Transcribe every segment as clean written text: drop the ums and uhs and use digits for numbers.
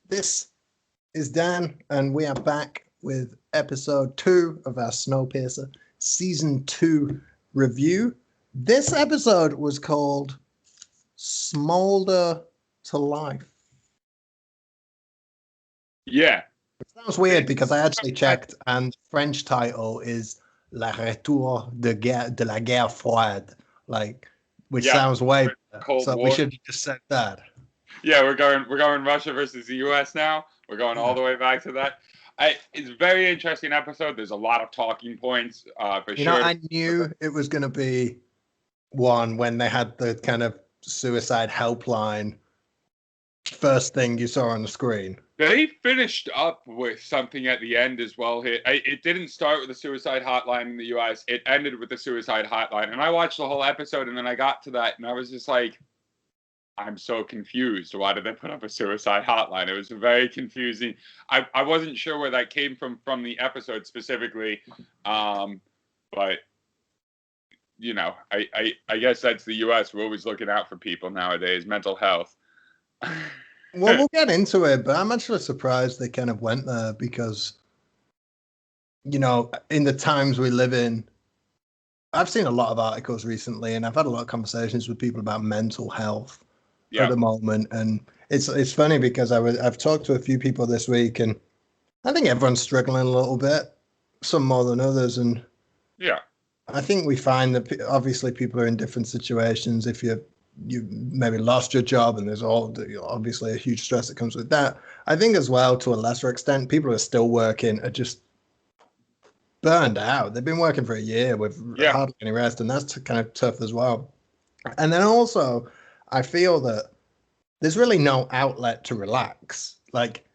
This is Dan, and we are back with episode 2 of our Snowpiercer season 2 review. This episode was called Smolder to Life. Yeah. It sounds weird because I actually checked, and the French title is Le Retour de la Guerre Froide, which sounds way better. Cold so War. We should have just said that. Yeah, we're going Russia versus the US now. We're going all the way back to that. It's a very interesting episode. There's a lot of talking points for sure. I knew it was going to be one when they had the kind of suicide helpline first thing you saw on the screen. They finished up with something at the end as well here. It didn't start with the suicide hotline in the US. It ended with the suicide hotline. And I watched the whole episode, and then I got to that, and I was just like, I'm so confused. Why did they put up a suicide hotline? It was very confusing. I wasn't sure where that came from the episode specifically. But, you know, I guess that's the US. We're always looking out for people nowadays, mental health. Well, we'll get into it, but I'm actually surprised they kind of went there because, you know, in the times we live in, I've seen a lot of articles recently, and I've had a lot of conversations with people about mental health at the moment. And it's funny because I've talked to a few people this week, and I think everyone's struggling a little bit, some more than others. And I think we find that obviously people are in different situations. If you maybe lost your job, and there's obviously a huge stress that comes with that. I think as well, to a lesser extent, people who are still working are just burned out. They've been working for a year with hardly any rest, and that's kind of tough as well. And then also, I feel that there's really no outlet to relax. Like,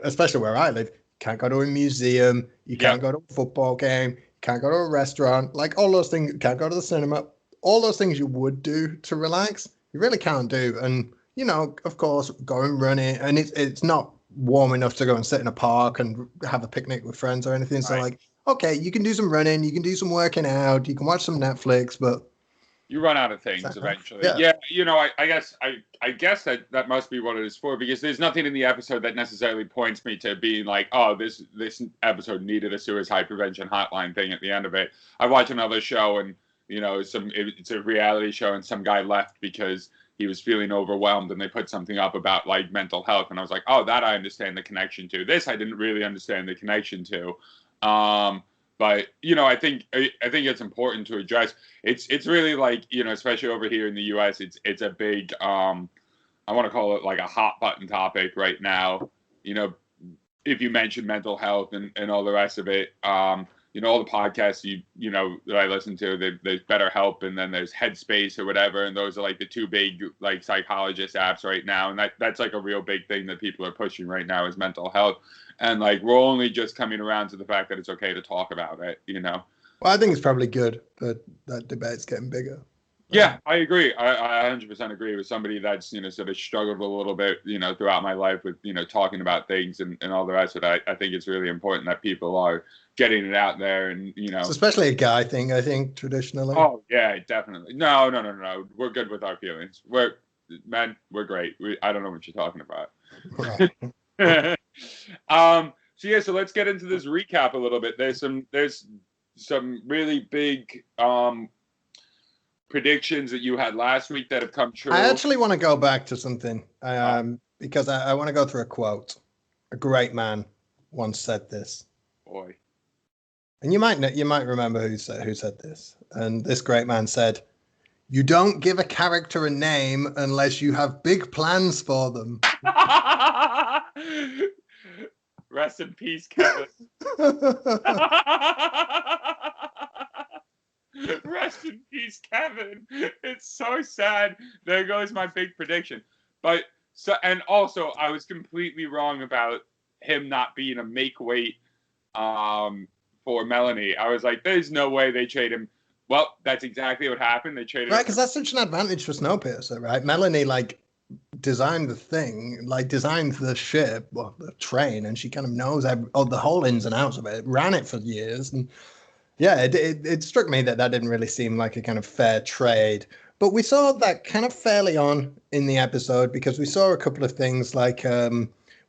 especially where I live, you can't go to a museum, you can't go to a football game, you can't go to a restaurant, like all those things, you can't go to the cinema. All those things you would do to relax, you really can't do. And, you know, of course, going running, and it's not warm enough to go and sit in a park and have a picnic with friends or anything. So, like, okay, you can do some running, you can do some working out, you can watch some Netflix, but you run out of things eventually. Yeah, you know, I guess that must be what it is for, because there's nothing in the episode that necessarily points me to being like, oh, this episode needed a suicide prevention hotline thing at the end of it. I watch another show, and you know, it's a reality show, and some guy left because he was feeling overwhelmed, and they put something up about like mental health, and I was like, oh, that I understand the connection to. This I didn't really understand the connection to. But you know, I think it's important to address. It's really like, you know, especially over here in the U.S., it's a big I want to call it like a hot button topic right now. You know, if you mention mental health and all the rest of it. You know, all the podcasts you know that I listen to, there's BetterHelp, and then there's Headspace or whatever, and those are like the two big like psychologist apps right now, and that's like a real big thing that people are pushing right now is mental health, and like we're only just coming around to the fact that it's okay to talk about it, you know. Well, I think it's probably good that that debate's getting bigger. Yeah, I agree. I 100% agree with somebody that's, you know, sort of struggled a little bit, you know, throughout my life with, you know, talking about things and all the rest of it. I think it's really important that people are getting it out there, and, you know. It's especially a guy thing, I think, traditionally. Oh, yeah, definitely. No. We're good with our feelings. We're great. I don't know what you're talking about. Right. So let's get into this recap a little bit. There's some really big predictions that you had last week that have come true. I actually want to go back to something because I want to go through a quote. A great man once said this. Boy. And you might remember who said this. And this great man said, "You don't give a character a name unless you have big plans for them." Rest in peace, Kevin. Rest in peace, Kevin. It's so sad. There goes my big prediction. And also, I was completely wrong about him not being a make weight for Melanie. I was like, there's no way they trade him. Well, that's exactly what happened. They traded him. Right, because that's such an advantage for Snowpiercer, right? Melanie, like, designed the thing, like designed the ship, well, the train, and she kind of knows the whole ins and outs of it. Ran it for years, and yeah, it struck me that didn't really seem like a kind of fair trade. But we saw that kind of fairly on in the episode, because we saw a couple of things like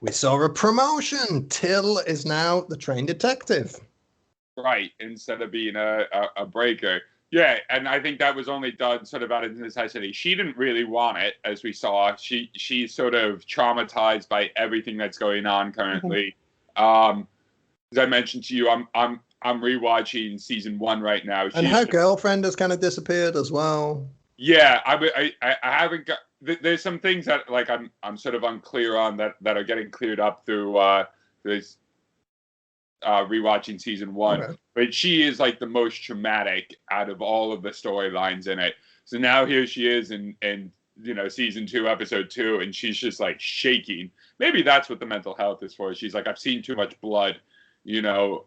we We saw a promotion. Till is now the trained detective. Right, instead of being a breaker. Yeah, and I think that was only done sort of out of necessity. She didn't really want it, as we saw. She's sort of traumatized by everything that's going on currently. As I mentioned to you, I'm rewatching season 1 right now. And her girlfriend has kind of disappeared as well. Yeah, I haven't got. There's some things that like I'm sort of unclear on that are getting cleared up through this rewatching season 1. Okay. But she is like the most traumatic out of all of the storylines in it. So now here she is in season 2, episode 2, and she's just like shaking. Maybe that's what the mental health is for. She's like, I've seen too much blood.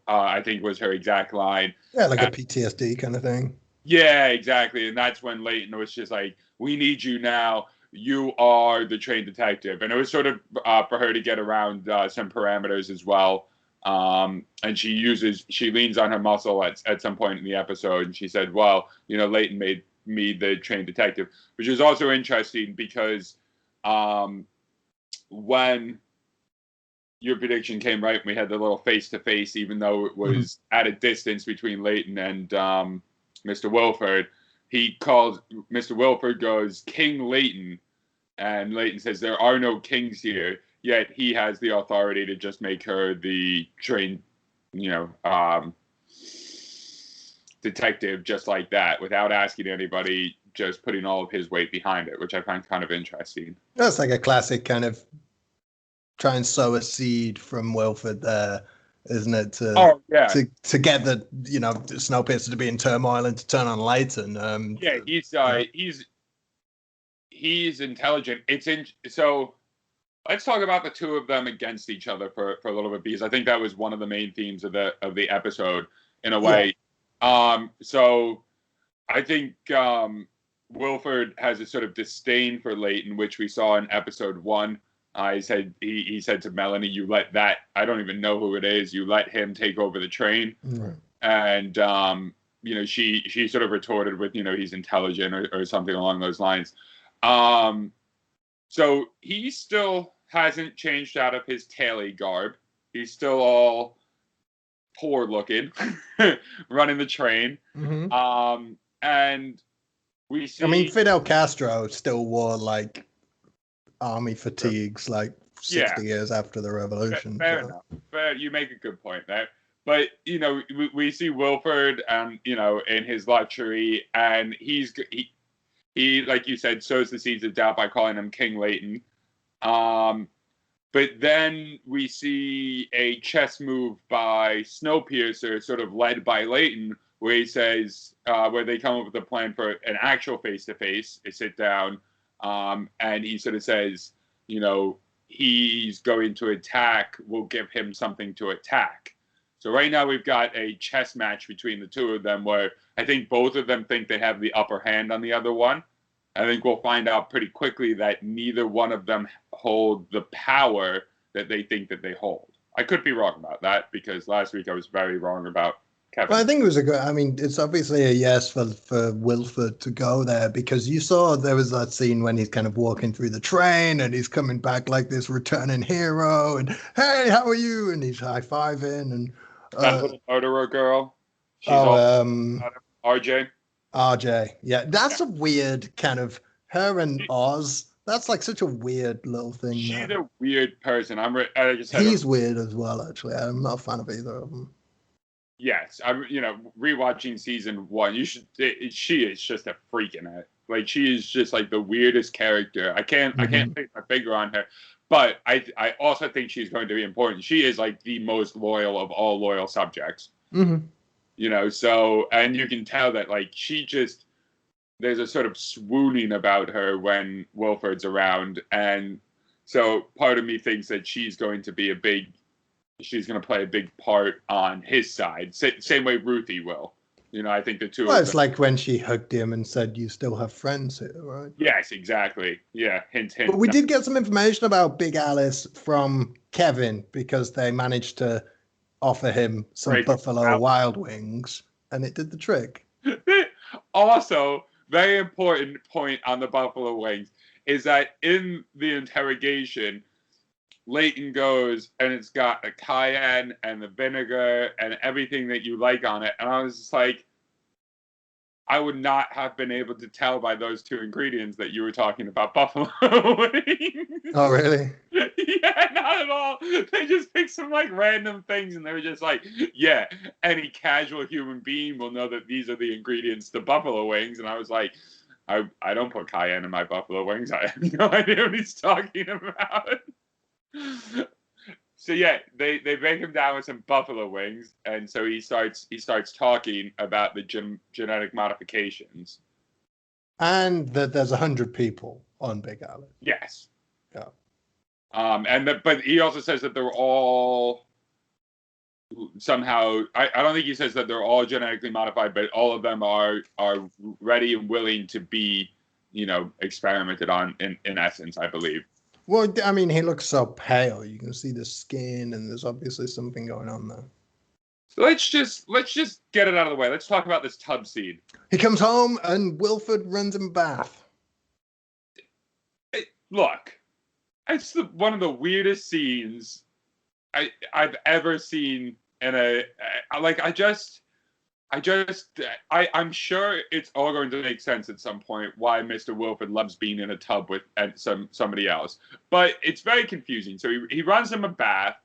I think was her exact line. Yeah, like a PTSD kind of thing. Yeah, exactly. And that's when Leighton was just like, we need you now. You are the trained detective. And it was sort of for her to get around some parameters as well. And she leans on her muscle at some point in the episode. And she said, well, Leighton made me the trained detective, which is also interesting because when your prediction came right, and we had the little face-to-face, even though it was at a distance between Leighton and Mr. Wilford. Mr. Wilford goes, King Leighton, and Leighton says, there are no kings here, yet he has the authority to just make her the trained, detective just like that, without asking anybody, just putting all of his weight behind it, which I find kind of interesting. That's like a classic kind of try and sow a seed from Wilford there, isn't it? To get the Snowpiercer to be in turmoil and to turn on Leighton. He's intelligent. So let's talk about the two of them against each other for a little bit, because I think that was one of the main themes of the episode in a way. Yeah. So I think Wilford has a sort of disdain for Leighton, which we saw in episode 1. He said to Melanie, you let that, I don't even know who it is, you let him take over the train. Mm-hmm. And, she sort of retorted with, he's intelligent or something along those lines. So he still hasn't changed out of his taily garb. He's still all poor looking, running the train. Mm-hmm. And we see... I mean, Fidel Castro still wore, like, army fatigues, like 60 years after the revolution. Fair enough. You make a good point there. But, we see Wilford, in his luxury, and he, like you said, sows the seeds of doubt by calling him King Leighton. But then we see a chess move by Snowpiercer, sort of led by Leighton, where he says, where they come up with a plan for an actual face-to-face, a sit-down, and he sort of says, he's going to attack, we'll give him something to attack. So right now we've got a chess match between the two of them where I think both of them think they have the upper hand on the other one. I think we'll find out pretty quickly that neither one of them hold the power that they think that they hold. I could be wrong about that, because last week I was very wrong about Kevin. Well, I think it was it's obviously a yes for Wilford to go there, because you saw there was that scene when he's kind of walking through the train and he's coming back like this returning hero and, hey, how are you? And he's high-fiving. And that little murderer girl. She's RJ. RJ. Yeah, that's a weird kind of, her and Oz. That's like such a weird little thing. She's a weird person. He's weird as well, actually. I'm not a fan of either of them. Yes, I'm. Rewatching season 1, she is just a freak in it. Like, she is just like the weirdest character. I can't put my finger on her, but I also think she's going to be important. She is like the most loyal of all loyal subjects. Mm-hmm. So, and you can tell that like there's a sort of swooning about her when Wilford's around, and so part of me thinks that she's going to play a big part on his side, same way Ruthie will. I think the two. Well, it's like when she hugged him and said, "You still have friends here, right?" Yes, exactly. Yeah, hint, hint. But we did get some information about Big Alice from Kevin, because they managed to offer him some Buffalo Wild Wings, and it did the trick. Also, very important point on the Buffalo Wings is that in the interrogation, Leighton goes, and it's got the cayenne and the vinegar and everything that you like on it. And I was just like, I would not have been able to tell by those two ingredients that you were talking about buffalo wings. Oh, really? Yeah, not at all. They just picked some like random things, and they were just like, yeah, any casual human being will know that these are the ingredients to buffalo wings. And I was like, I don't put cayenne in my buffalo wings. I have no idea what he's talking about. So yeah, they break him down with some buffalo wings, and so he starts talking about the genetic modifications. And that there's 100 people on Big Island. Yes. Yeah. But he also says that they're all somehow. I don't think he says that they're all genetically modified, but all of them are ready and willing to be, experimented on. In essence, I believe. Well, I mean, he looks so pale. You can see the skin, and there's obviously something going on there. So let's just get it out of the way. Let's talk about this tub scene. He comes home, and Wilford runs him bath. Look, it's one of the weirdest scenes I've ever seen in a I'm sure it's all going to make sense at some point why Mr. Wilford loves being in a tub with somebody else. But it's very confusing. So he runs him a bath,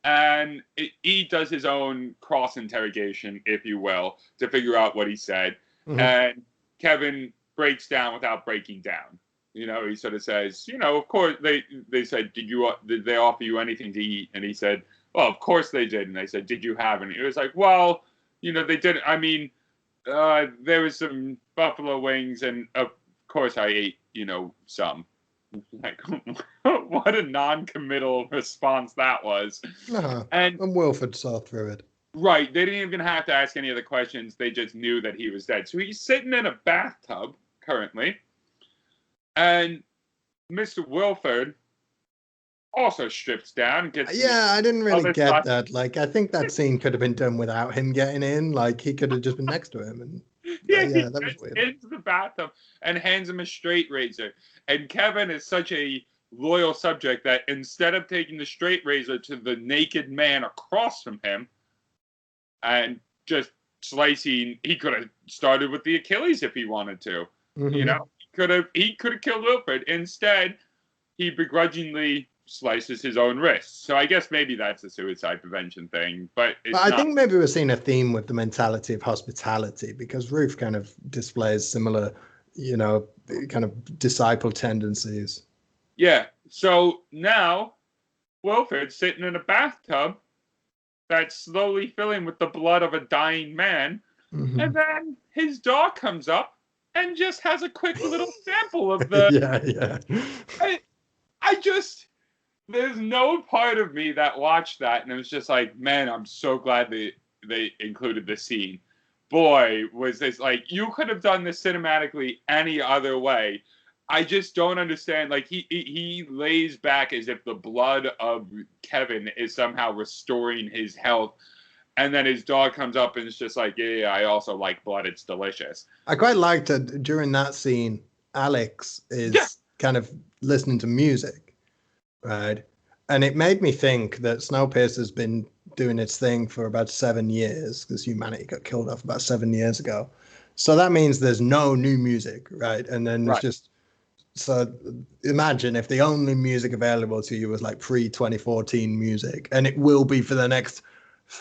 and he does his own cross-interrogation, if you will, to figure out what he said. Mm-hmm. And Kevin breaks down without breaking down. He sort of says, of course, they said, did they offer you anything to eat? And he said, well, of course they did. And they said, did you have any? It was like, well, they didn't. I mean, there was some buffalo wings, and of course I ate, some. Like, what a non-committal response that was. Uh-huh. And Wilford saw through it. Right. They didn't even have to ask any other questions. They just knew that he was dead. So he's sitting in a bathtub currently, and Mr. Wilford also strips down and gets. Yeah, I didn't really get that. Like, I think that scene could have been done without him getting in. Like, he could have just been next to him. And yeah, that was weird. Into the bathtub and hands him a straight razor. And Kevin is such a loyal subject that instead of taking the straight razor to the naked man across from him and just slicing, he could have started with the Achilles if he wanted to. Mm-hmm. He could have killed Wilford. Instead, he begrudgingly slices his own wrist. So I guess maybe that's a suicide prevention thing. But I think maybe we're seeing a theme with the mentality of hospitality, because Ruth kind of displays similar, kind of disciple tendencies. Yeah. So now Wilford's sitting in a bathtub that's slowly filling with the blood of a dying man. Mm-hmm. And then his dog comes up and just has a quick little sample of the... Yeah. There's no part of me that watched that and it was just like, man, I'm so glad they included this scene. Boy, was this like, you could have done this cinematically any other way. I just don't understand. Like, he lays back as if the blood of Kevin is somehow restoring his health. And then his dog comes up and it's just like, yeah, I also like blood. It's delicious. I quite liked that during that scene, Alex is kind of listening to music. Right. And it made me think that Snowpiercer's been doing its thing for about 7 years, because humanity got killed off about 7 years ago. So that means there's no new music, right? And then it's just, so imagine if the only music available to you was like pre-2014 music, and it will be for the next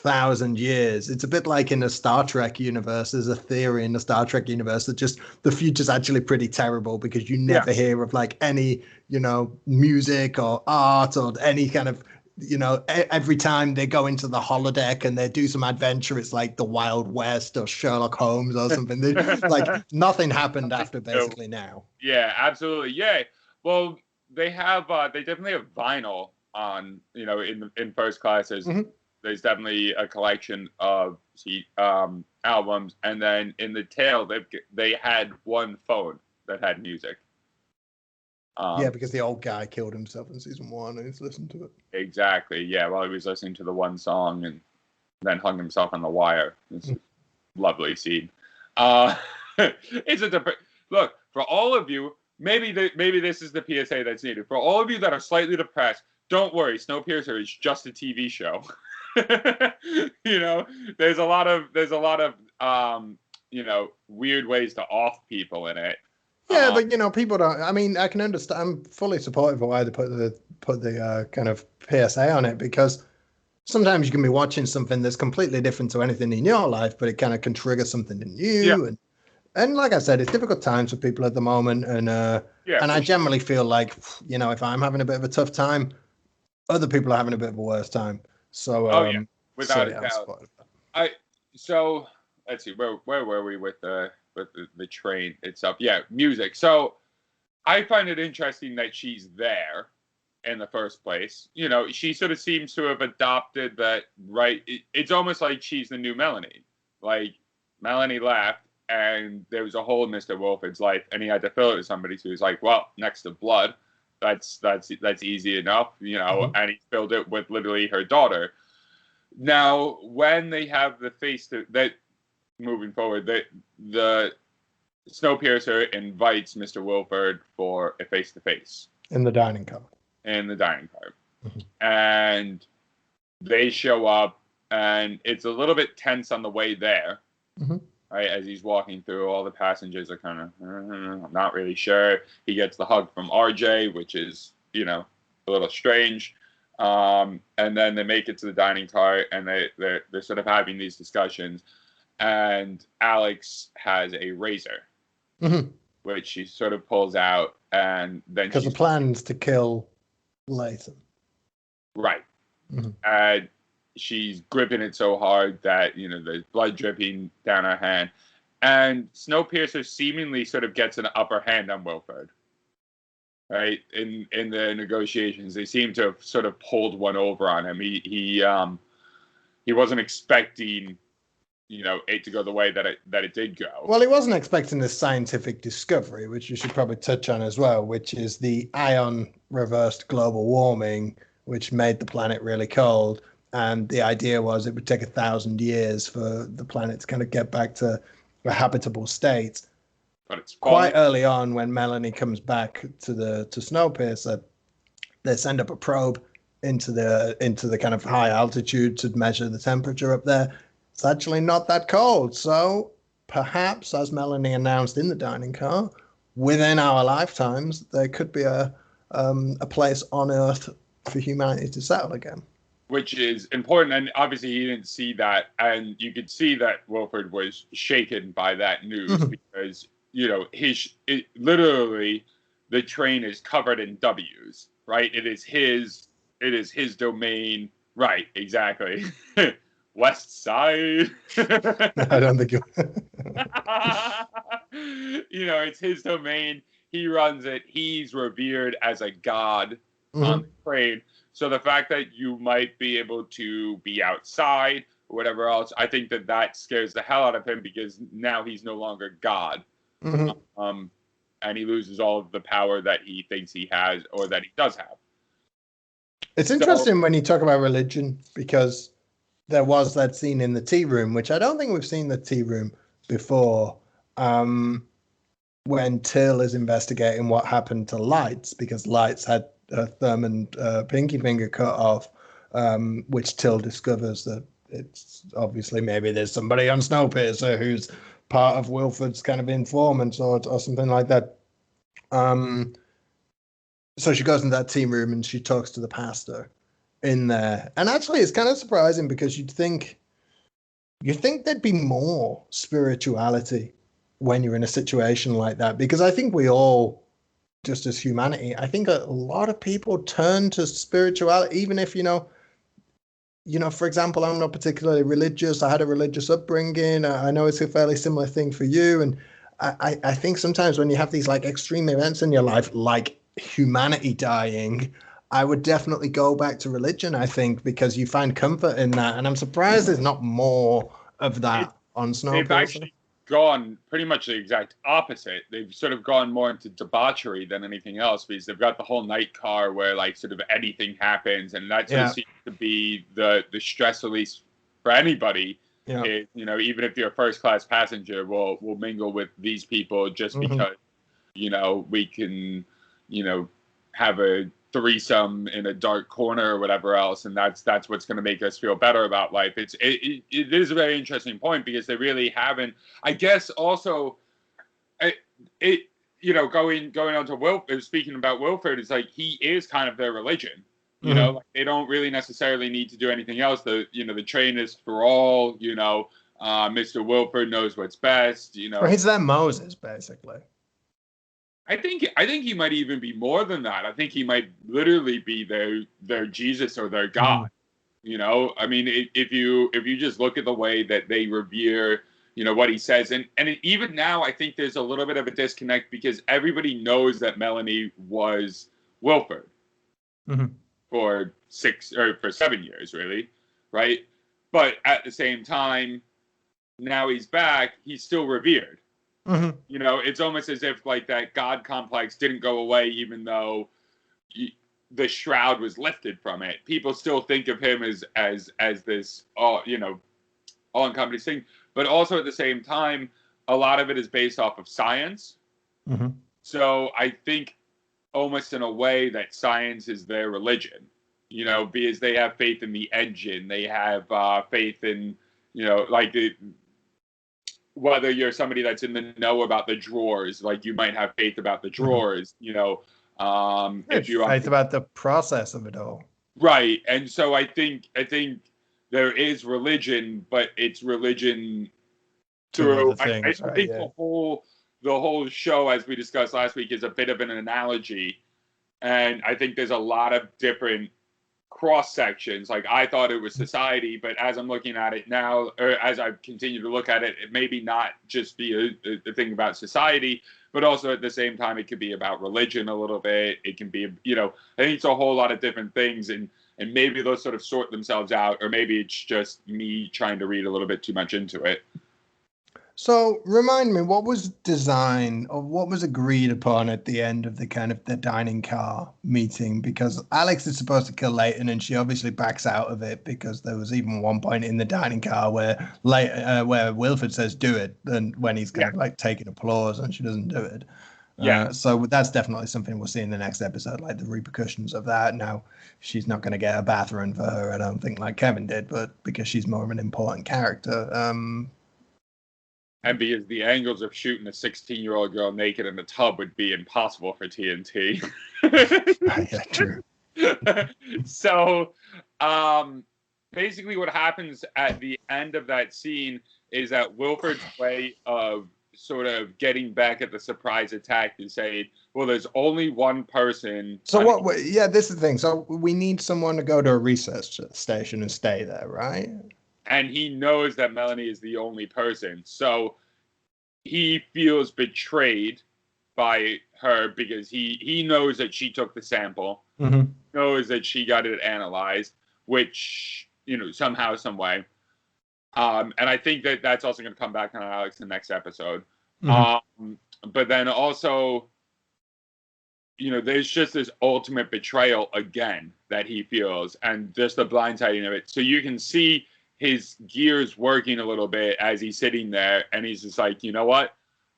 1,000 years. It's a bit like in the Star Trek universe. There's a theory in the Star Trek universe that just the future's actually pretty terrible because you never hear of like any, music or art or any kind of, every time they go into the holodeck and they do some adventure, it's like the Wild West or Sherlock Holmes or something. Like nothing happened after basically now. Yeah, absolutely. Yeah. Well, they have, they definitely have vinyl on, in first class. There's definitely a collection of albums, and then in the tail they had one phone that had music. Because the old guy killed himself in season 1, and he's listened to it. Exactly. Yeah, while he was listening to the one song, and then hung himself on the wire. It's a lovely scene. Look, for all of you. Maybe this is the PSA that's needed. For all of you that are slightly depressed, don't worry, Snowpiercer is just a TV show. You know, there's a lot of weird ways to off people in it. Yeah, but people don't. I mean, I can understand. I'm fully supportive of why they put the kind of PSA on it, because sometimes you can be watching something that's completely different to anything in your life, but it kind of can trigger something in you. Yeah. And like I said, it's difficult times for people at the moment, and I generally feel like if I'm having a bit of a tough time, other people are having a bit of a worse time. So without a doubt. So let's see, where were we with the train itself? Yeah, music. So I find it interesting that she's there in the first place. She sort of seems to have adopted that, right? It's almost like she's the new Melanie. Like, Melanie left, and there was a hole in Mr. Wolford's life, and he had to fill it with somebody. So he's like, well, next to blood, that's easy enough, Mm-hmm. and he filled it with literally her daughter. Now, when they have the that moving forward, the Snowpiercer invites Mr. Wolford for a face-to-face in the dining car. Mm-hmm. And they show up, and it's a little bit tense on the way there. Mm-hmm. Right, as he's walking through, all the passengers are kind of, I'm not really sure. He gets the hug from RJ, which is, a little strange. And then they make it to the dining car, and they're sort of having these discussions. And Alex has a razor, mm-hmm. which she sort of pulls out, and then because the plan's to kill Layton. Right. Mm-hmm. And she's gripping it so hard that, there's blood dripping down her hand. And Snowpiercer seemingly sort of gets an upper hand on Wilford. Right? In the negotiations, they seem to have sort of pulled one over on him. He wasn't expecting, it to go the way that it did go. Well, he wasn't expecting this scientific discovery, which you should probably touch on as well, which is the ion reversed global warming, which made the planet really cold. And the idea was it would take 1,000 years for the planet to kind of get back to a habitable state. But it's quite early on, when Melanie comes back to Snowpiercer, they send up a probe into the kind of high altitude to measure the temperature up there. It's actually not that cold. So perhaps, as Melanie announced in the dining car, within our lifetimes, there could be a place on Earth for humanity to settle again. Which is important, and obviously he didn't see that, and you could see that Wilford was shaken by that news, mm-hmm. because literally the train is covered in W's, right? It is his domain, right? Exactly. West Side. I don't think it's his domain. He runs it. He's revered as a god, mm-hmm. on the train. So the fact that you might be able to be outside or whatever else, I think that scares the hell out of him, because now he's no longer God. Mm-hmm. And he loses all of the power that he thinks he has, or that he does have. It's interesting when you talk about religion, because there was that scene in the tea room, which I don't think we've seen the tea room before, when Till is investigating what happened to Lights, because Lights had her thumb and pinky finger cut off, which Till discovers that it's obviously maybe there's somebody on Snowpiercer who's part of Wilford's kind of informants or something like that. So she goes into that team room and she talks to the pastor in there. And actually it's kind of surprising, because you'd think there'd be more spirituality when you're in a situation like that, because I think we all, just as humanity, I think a lot of people turn to spirituality, even if, for example, I'm not particularly religious. I had a religious upbringing. I know it's a fairly similar thing for you. And I think sometimes when you have these like extreme events in your life, like humanity dying, I would definitely go back to religion, I think, because you find comfort in that. And I'm surprised there's not more of that on Snowpiercer. Gone pretty much the exact opposite. They've sort of gone more into debauchery than anything else, because they've got the whole night car where like sort of anything happens, and that sort of seems to be the stress release for anybody. Yeah. Even if you're a first class passenger, we'll mingle with these people just mm-hmm. because we can have a threesome in a dark corner or whatever else, and that's what's going to make us feel better about life. It is a very interesting point because they really haven't. I guess also, going on to Wilford, speaking about Wilford, it's like he is kind of their religion. You know, like they don't really necessarily need to do anything else. The train is for all. Mr. Wilford knows what's best. He's their Moses, basically. I think he might even be more than that. I think he might literally be their Jesus or their God. I mean, if you just look at the way that they revere, what he says, and even now, I think there's a little bit of a disconnect because everybody knows that Melanie was Wilford for 7 years, really, right? But at the same time, now he's back. He's still revered. It's almost as if like that God complex didn't go away, even though the shroud was lifted from it. People still think of him as this, all-encompassing thing. But also at the same time, a lot of it is based off of science. So I think almost in a way that science is their religion. Because they have faith in the engine, they have faith in, whether you're somebody that's in the know about the drawers, like you might have faith about the drawers, if you faith about the process of it all. Right. And so I think there is religion, but it's religion through I think the whole show, as we discussed last week, is a bit of an analogy. And I think there's a lot of different cross sections. Like I thought it was society, but as I'm looking at it now, or as I continue to look at it, it maybe not just be a thing about society, but also at the same time, it could be about religion a little bit. It can be, I think it's a whole lot of different things, and maybe those sort of sort themselves out, or maybe it's just me trying to read a little bit too much into it. So remind me, what was designed or what was agreed upon at the end of the dining car meeting? Because Alex is supposed to kill Leighton, and she obviously backs out of it because there was even one point in the dining car where Wilford says do it, and when he's taking applause and she doesn't do it. So that's definitely something we'll see in the next episode, like the repercussions of that. Now, she's not going to get a bathroom for her, I don't think, like Kevin did, but because she's more of an important character. And because the angles of shooting a 16-year-old girl naked in a tub would be impossible for TNT. Yeah, true. So, basically what happens at the end of that scene is that Wilford's way of sort of getting back at the surprise attack is saying, well, there's only one person. So this is the thing. So we need someone to go to a research station and stay there, right? And he knows that Melanie is the only person. So he feels betrayed by her because he knows that she took the sample, knows that she got it analyzed, which, somehow, some way. And I think that that's also going to come back on Alex in the next episode. But then also, there's just this ultimate betrayal again that he feels, and just the blindsiding of it. So you can see his gears working a little bit as he's sitting there, and he's just like, you know what?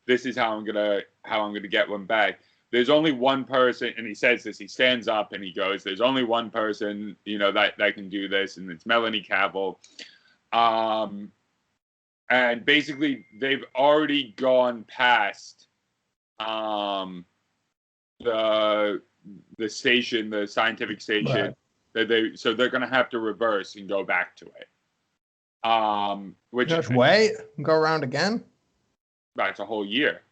This is how I'm gonna get one back. There's only one person, and he says this. He stands up and he goes, "There's only one person, that can do this, and it's Melanie Cavill." And basically, they've already gone past the station, the scientific station. Right. So they're gonna have to reverse and go back to it. Which just wait and go around again. That's a whole year.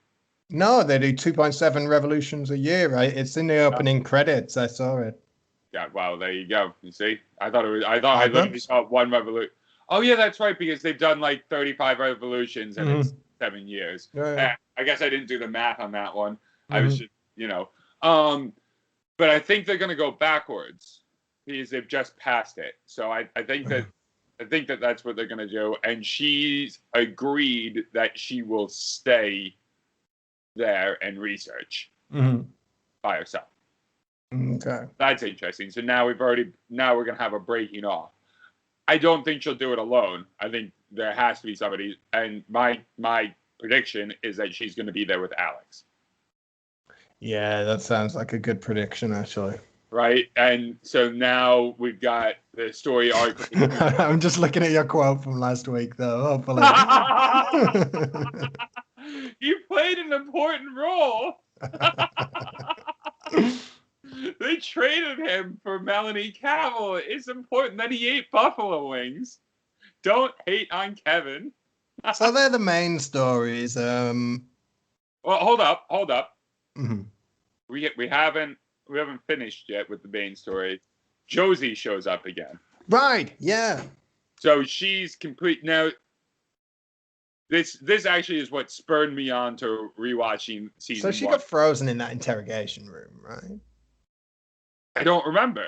No, they do 2.7 revolutions a year, right? It's in the opening credits. I saw it. Yeah, well, there you go. You see, I literally saw one revolution. Oh yeah, that's right, because they've done like 35 revolutions and it's 7 years. Yeah. I guess I didn't do the math on that one. I was just, but I think they're going to go backwards because they've just passed it. So I think that that's what they're going to do. And she's agreed that she will stay there and research by herself. Okay. That's interesting. So now we're going to have a breaking off. I don't think she'll do it alone. I think there has to be somebody. And my prediction is that she's going to be there with Alex. Yeah, that sounds like a good prediction, actually. right? And so now we've got the story arc. I'm just looking at your quote from last week, though. Hopefully. You played an important role. They traded him for Melanie Cavill. It's important that he ate buffalo wings. Don't hate on Kevin. So they're the main stories. Well, hold up. Mm-hmm. We haven't finished yet with the main story. Josie shows up again. Right. Yeah. So she's complete now. This actually is what spurred me on to rewatching season. So she 1. got frozen in that interrogation room, right? I don't remember.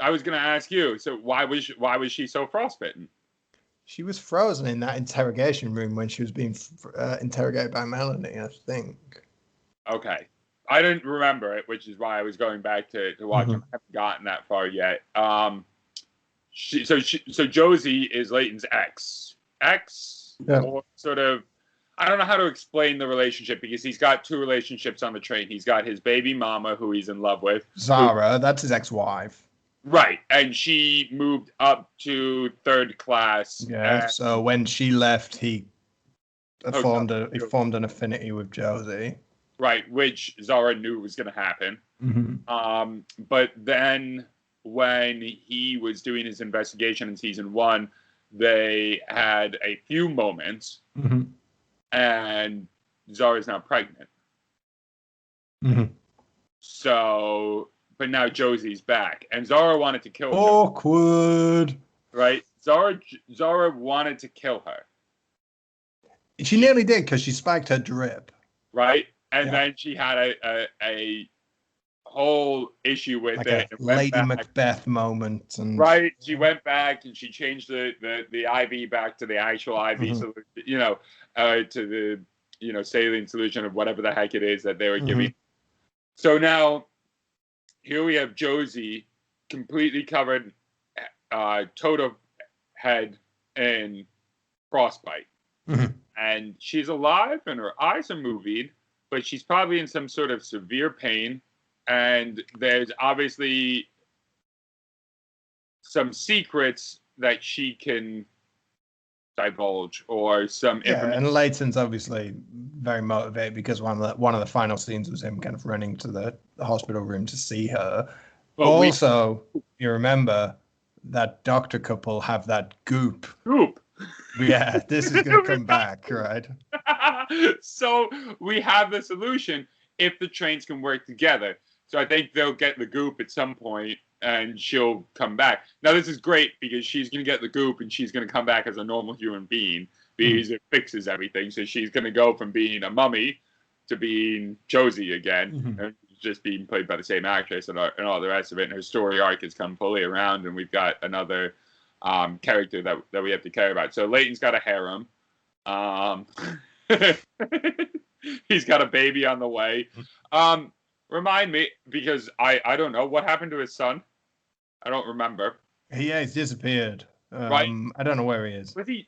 I was going to ask you. So why was she so frostbitten? She was frozen in that interrogation room when she was being interrogated by Melanie, I think. Okay. I didn't remember it, which is why I was going back to watch them. I haven't gotten that far yet. So Josie is Leighton's ex, yeah. Or sort of. I don't know how to explain the relationship because he's got two relationships on the train. He's got his baby mama, who he's in love with. Zara, that's his ex-wife. Right, and she moved up to third class. Yeah. So when she left, he formed an affinity with Josie. Right, which Zara knew was going to happen. Mm-hmm. But then when he was doing his investigation in season 1, they had a few moments, and Zara's now pregnant. Mm-hmm. So, but now Josie's back, and Zara wanted to kill her. Awkward. Right? Zara wanted to kill her. She nearly did because she spiked her drip. Right? And then she had a whole issue with like it. A Lady Macbeth moment. And right. She went back and she changed the IV back to the actual IV solution, to the, saline solution of whatever the heck it is that they were giving. So now here we have Josie completely covered toe to head in frostbite. And she's alive and her eyes are moving, but she's probably in some sort of severe pain. And there's obviously some secrets that she can divulge or some information. And Leighton's obviously very motivated because one of the final scenes was him kind of running to the hospital room to see her. But also, you remember that doctor couple have that goop. Yeah, this is going to come back, right? So we have the solution if the trains can work together. So I think they'll get the goop at some point and she'll come back. Now, this is great because she's going to get the goop and she's going to come back as a normal human being because it fixes everything. So she's going to go from being a mummy to being Josie again, and just being played by the same actress and all the rest of it. And her story arc has come fully around, and we've got another character that we have to care about. So Leighton's got a harem. He's got a baby on the way. Remind me, because I don't know, what happened to his son? I don't remember. Yeah, he's disappeared. Right? I don't know where he is. Was he?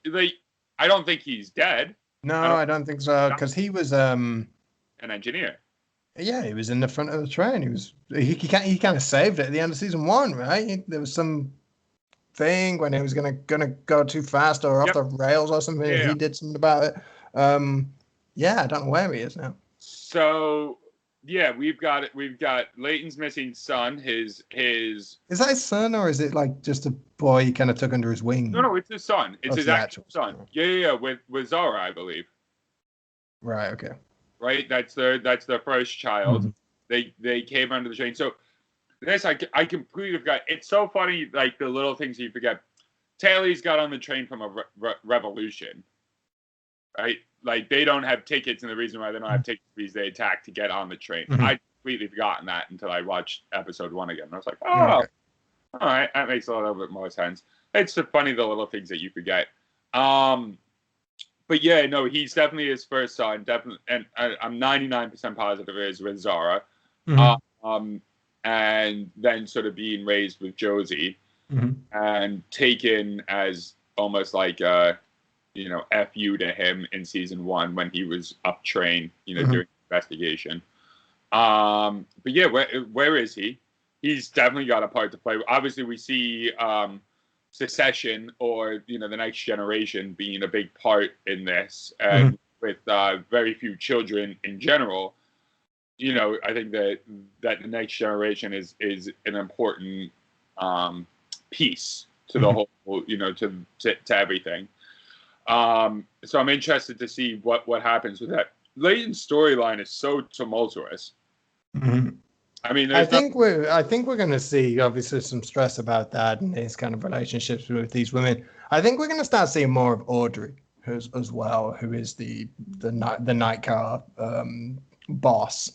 I don't think he's dead. No, I don't think so, because he was an engineer. Yeah, he was in the front of the train. He kind of saved it at the end of season 1, right? There was some thing when he was gonna go too fast or off the rails or something. Yeah. He did something about it. I don't know where he is now. So yeah, we've got Leighton's missing son. Is that his son, or is it like just a boy he kind of took under his wing? No, it's his son. It's his actual son. Yeah, with Zara, I believe. Right. Okay. Right. That's their first child. They came under the train. So this I completely forgot. It's so funny, like the little things you forget. Taylor's got on the train from a revolution, right? Like they don't have tickets, and the reason why they don't have tickets is because they attacked to get on the train. I'd completely forgotten that until I watched episode 1 again. And I was like, all right, that makes a little bit more sense. It's so funny, the little things that you forget. But yeah, no, he's definitely his first son. Definitely, and I'm 99% positive it is with Zara. And then sort of being raised with Josie, and taken as almost like FU to him in season 1 when he was up train, doing investigation. But yeah, where is he? he's definitely got a part to play. Obviously, we see Secession or the Next Generation being a big part in this, and with very few children in general. I think that the Next Generation is an important piece to the whole, to everything. So I'm interested to see what happens with that. Layton's storyline is so tumultuous. Mm-hmm. I mean, I think we're going to see obviously some stress about that and his kind of relationships with these women. I think we're going to start seeing more of Audrey as well, who is the night car boss.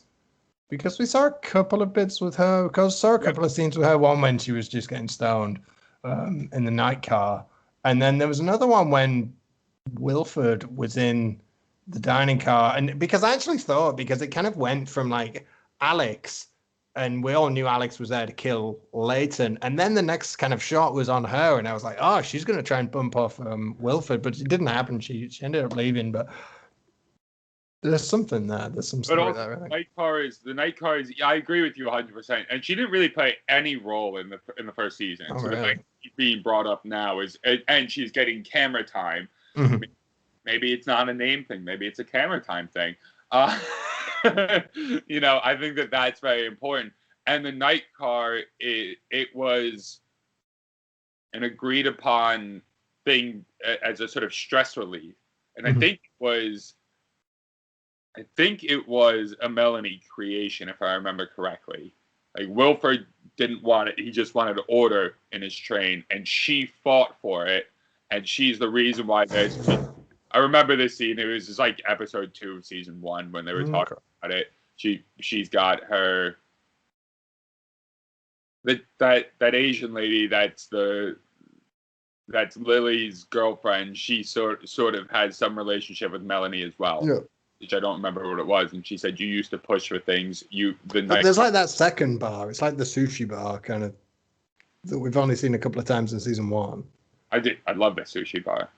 Because we saw a couple of bits with her. Because saw a couple of scenes with her. One when she was just getting stoned in the night car, and then there was another one when Wilford was in the dining car. And because I actually thought, because it kind of went from like Alex, and we all knew Alex was there to kill Layton, and then the next kind of shot was on her, and I was like, oh, she's going to try and bump off Wilford, but it didn't happen. She ended up leaving, but. There's something there. There's some story there. The night car is. I agree with you 100%. And she didn't really play any role in the first season. Oh, so really? the fact she's being brought up now and she's getting camera time. Mm-hmm. Maybe it's not a name thing. Maybe it's a camera time thing. I think that's very important. And the night car, it was an agreed upon thing as a sort of stress relief, and I think it was a Melanie creation, if I remember correctly. Like, Wilford didn't want it. He just wanted order in his train, and she fought for it, and she's the reason why there's... I remember this scene. It was just like episode 2 of season 1 when they were talking about it. She's got her... That Asian lady that's Lily's girlfriend. She sort of had some relationship with Melanie as well. Yeah. Which I don't remember what it was, and she said you used to push for things. There's like that second bar. It's like the sushi bar kind of that we've only seen a couple of times in season 1. I love that sushi bar.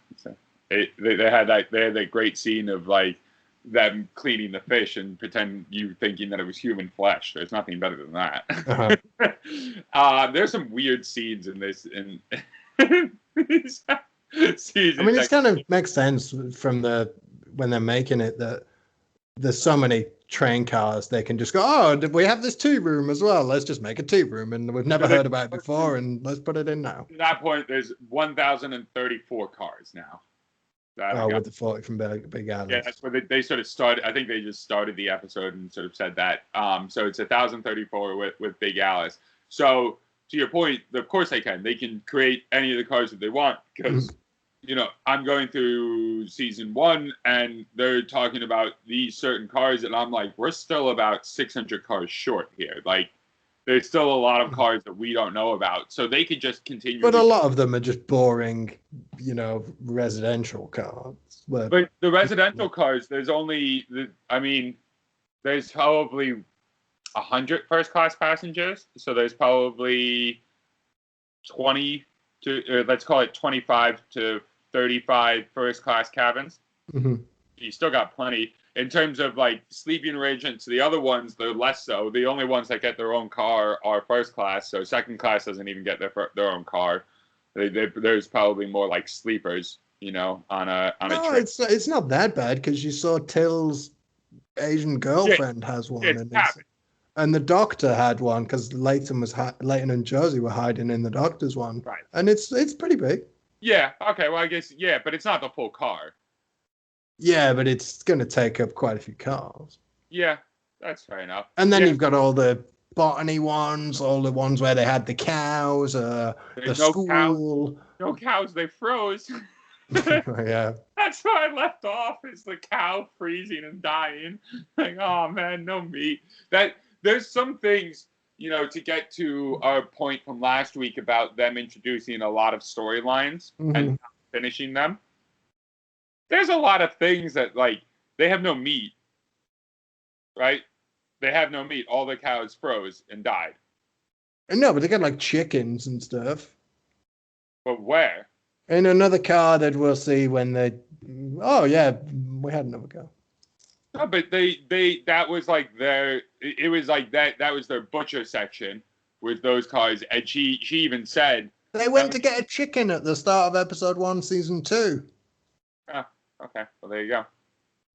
They had that great scene of like them cleaning the fish and pretend you thinking that it was human flesh. There's nothing better than that. Uh-huh. There's some weird scenes in this season. I mean, it kind of makes sense from when they're making it that there's so many train cars, they can just go, oh, we have this tea room as well. Let's just make a tea room, and we've never heard about it before, and let's put it in now. At that point, there's 1,034 cars now. With the 40 from Big Alice. Yeah, that's where they sort of started. I think they just started the episode and sort of said that. So it's 1,034 with Big Alice. So to your point, of course they can. They can create any of the cars that they want because, I'm going through season 1 and they're talking about these certain cars, and I'm like, we're still about 600 cars short here. Like, there's still a lot of cars that we don't know about. So they could just continue. But a lot of them are just boring, residential cars. But the residential cars, there's probably 100 first-class passengers. So there's probably 20 to, let's call it 25 to 35 first-class cabins. Mm-hmm. You still got plenty. In terms of like sleeping arrangements, the other ones, they're less so. The only ones that get their own car are first class. So second class doesn't even get their own car. There's probably more like sleepers, on a trip. It's not that bad because you saw Till's Asian girlfriend has one, and the doctor had one because Leighton and Josie were hiding in the doctor's one, right? And it's pretty big. Yeah. Okay. Well, I guess but it's not the full car. Yeah, but it's going to take up quite a few cars. Yeah, that's fair enough. And then you've got all the botany ones, all the ones where they had the cows, the school. No cows, they froze. Yeah. That's where I left off, is the cow freezing and dying. Like, oh man, no meat. There's some things, to get to our point from last week about them introducing a lot of storylines and not finishing them. There's a lot of things that, like, they have no meat, right? They have no meat. All the cows froze and died. No, but they got, like, chickens and stuff. But where? In another car that we'll see when they... Oh, yeah, we had another car. No, but that was, like, it was like that was their butcher section, with those cars, and she even said they went to get a chicken at the start of episode 1, season 2. Oh, okay. Well, there you go.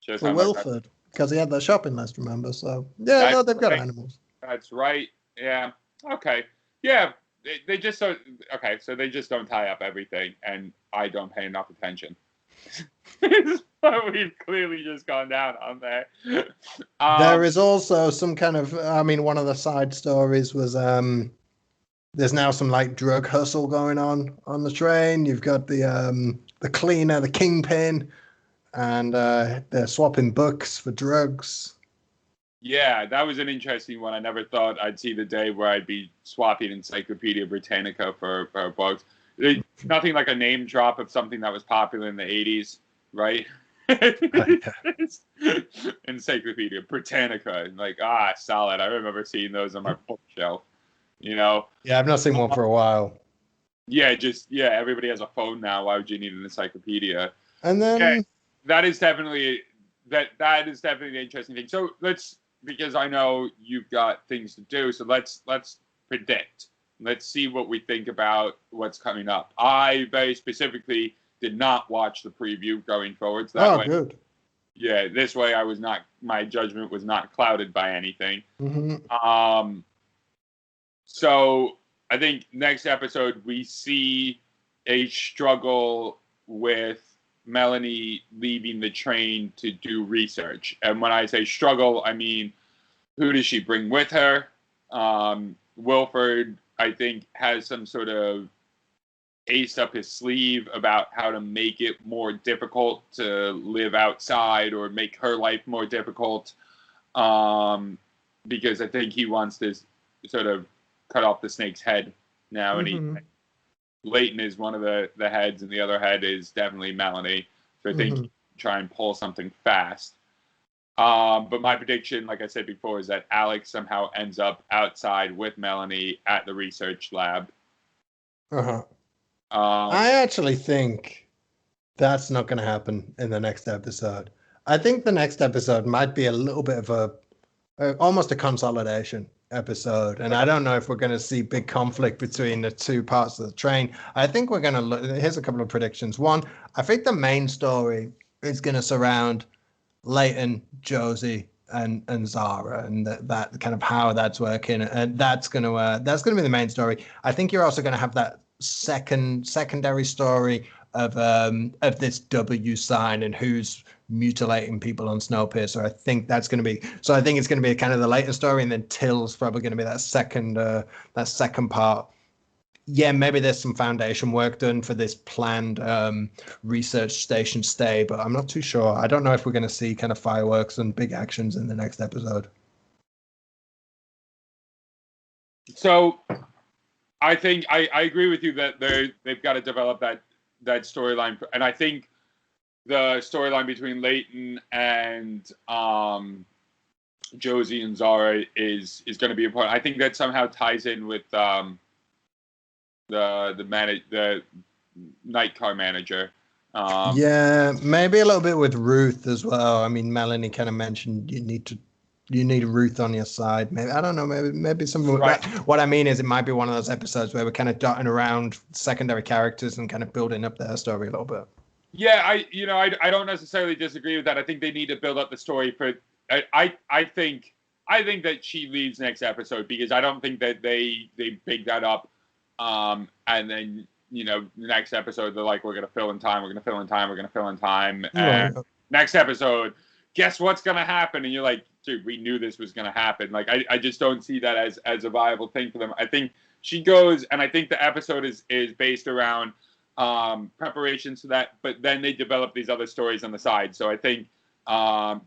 Shows for Wilford, because he had that shopping list, remember? So yeah, they've got animals. That's right. Yeah. Okay. Yeah. They just don't. Okay, so they just don't tie up everything, and I don't pay enough attention. We've clearly just gone down on there. There is also some kind of. I mean, one of the side stories was there's now some like drug hustle going on the train. You've got the cleaner, the kingpin, and they're swapping books for drugs. Yeah, that was an interesting one. I never thought I'd see the day where I'd be swapping Encyclopedia Britannica for books. Nothing like a name drop of something that was popular in the 80s, right? Encyclopedia Britannica. Like, solid. I remember seeing those on my bookshelf, you know? Yeah, I've not seen one for a while. Yeah, everybody has a phone now. Why would you need an encyclopedia? And then... that is definitely the interesting thing. So because I know you've got things to do, so let's predict. Let's see what we think about what's coming up. I very specifically did not watch the preview going forward. So good. Yeah, this way my judgment was not clouded by anything. Mm-hmm. So I think next episode we see a struggle with Melanie leaving the train to do research. And when I say struggle, I mean, who does she bring with her? Wilford, I think, has some sort of ace up his sleeve about how to make it more difficult to live outside or make her life more difficult. Because I think he wants to sort of cut off the snake's head now. Mm-hmm. And Leighton is one of the heads, and the other head is definitely Melanie. So I think try and pull something fast. But my prediction, like I said before, is that Alex somehow ends up outside with Melanie at the research lab. I actually think that's not going to happen in the next episode. I think the next episode might be a little bit of almost a consolidation episode, and I don't know if we're going to see big conflict between the two parts of the train. I think we're going to look. Here's a couple of predictions. One, I think the main story is going to surround Leighton, Josie, and Zara, and that kind of how that's working, and that's going to be the main story. I think you're also going to have that secondary story of this W sign and who's mutilating people on Snowpiercer. I think that's going to be. So I think it's going to be kind of the later story, and then Till's probably going to be that second part. Yeah, maybe there's some foundation work done for this planned research station stay, but I'm not too sure. I don't know if we're going to see kind of fireworks and big actions in the next episode. So I think I agree with you that they've got to develop that storyline, and I think the storyline between Leighton and Josie and Zara is going to be important. I think that somehow ties in with the night car manager. Yeah, maybe a little bit with Ruth as well. I mean, Melanie kind of mentioned you need Ruth on your side. Maybe, I don't know, maybe something right. What I mean is it might be one of those episodes where we're kind of dotting around secondary characters and kind of building up their story a little bit. Yeah, I don't necessarily disagree with that. I think they need to build up the story for. I think that she leaves next episode because I don't think that they big that up, and then the next episode they're like, we're gonna fill in time, and next episode, guess what's gonna happen? And you're like, dude, we knew this was gonna happen. Like I just don't see that as a viable thing for them. I think she goes, and I think the episode is based around preparations to that, but then they develop these other stories on the side. So I think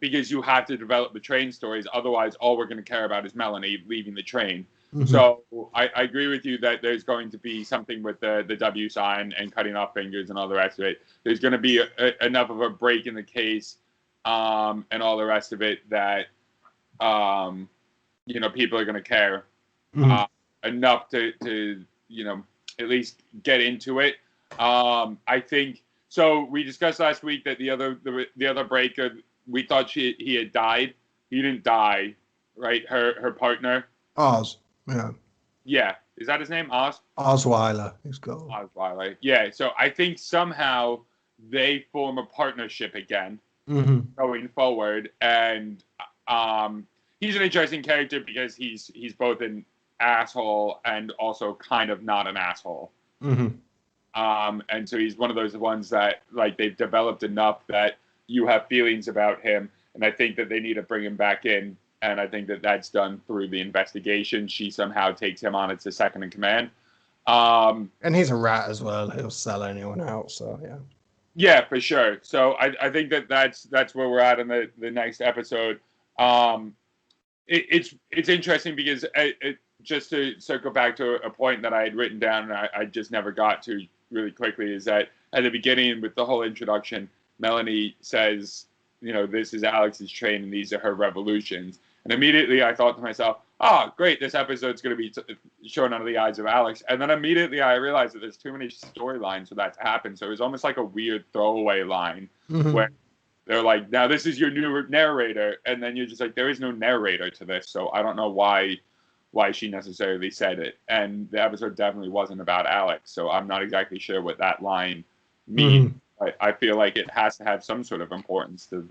because you have to develop the train stories, otherwise all we're going to care about is Melanie leaving the train. Mm-hmm. So I agree with you that there's going to be something with the W sign and cutting off fingers and all the rest of it. There's going to be enough of a break in the case and all the rest of it that people are going to care enough to at least get into it. I think so. We discussed last week that the other breaker, we thought he had died. He didn't die, right? Her partner. Oz, yeah. Yeah, is that his name? Osweiler. He's called Osweiler. Yeah. So I think somehow they form a partnership again going forward, and he's an interesting character because he's both an asshole and also kind of not an asshole. And so he's one of those ones that like they've developed enough that you have feelings about him, and I think that they need to bring him back in. And I think that that's done through the investigation. She somehow takes him on as a second in command. And he's a rat as well. He'll sell anyone out. So yeah. Yeah, for sure. So I think that that's where we're at in the next episode. It's interesting because just to circle back to a point that I had written down and I just never got to really quickly is that at the beginning with the whole introduction, Melanie says, this is Alex's train and these are her revolutions. And immediately I thought to myself, oh, great, this episode's going to be shown under the eyes of Alex. And then immediately I realized that there's too many storylines for that to happen. So it was almost like a weird throwaway line where they're like, now this is your new narrator. And then you're just like, there is no narrator to this. So I don't know why she necessarily said it. And the episode definitely wasn't about Alex. So I'm not exactly sure what that line means. I feel like it has to have some sort of importance to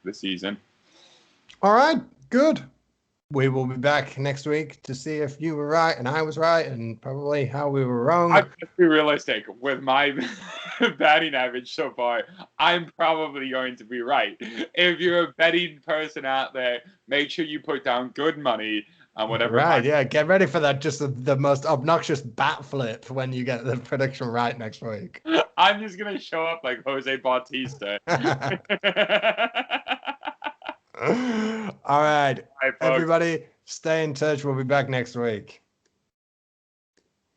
the season. All right, good. We will be back next week to see if you were right and I was right and probably how we were wrong. I'm going to be realistic. With my batting average so far, I'm probably going to be right. If you're a betting person out there, make sure you put down good money on whatever. Right, yeah. Get ready for that. Just the most obnoxious bat flip when you get the prediction right next week. I'm just going to show up like Jose Bautista. All right, everybody, stay in touch. We'll be back next week.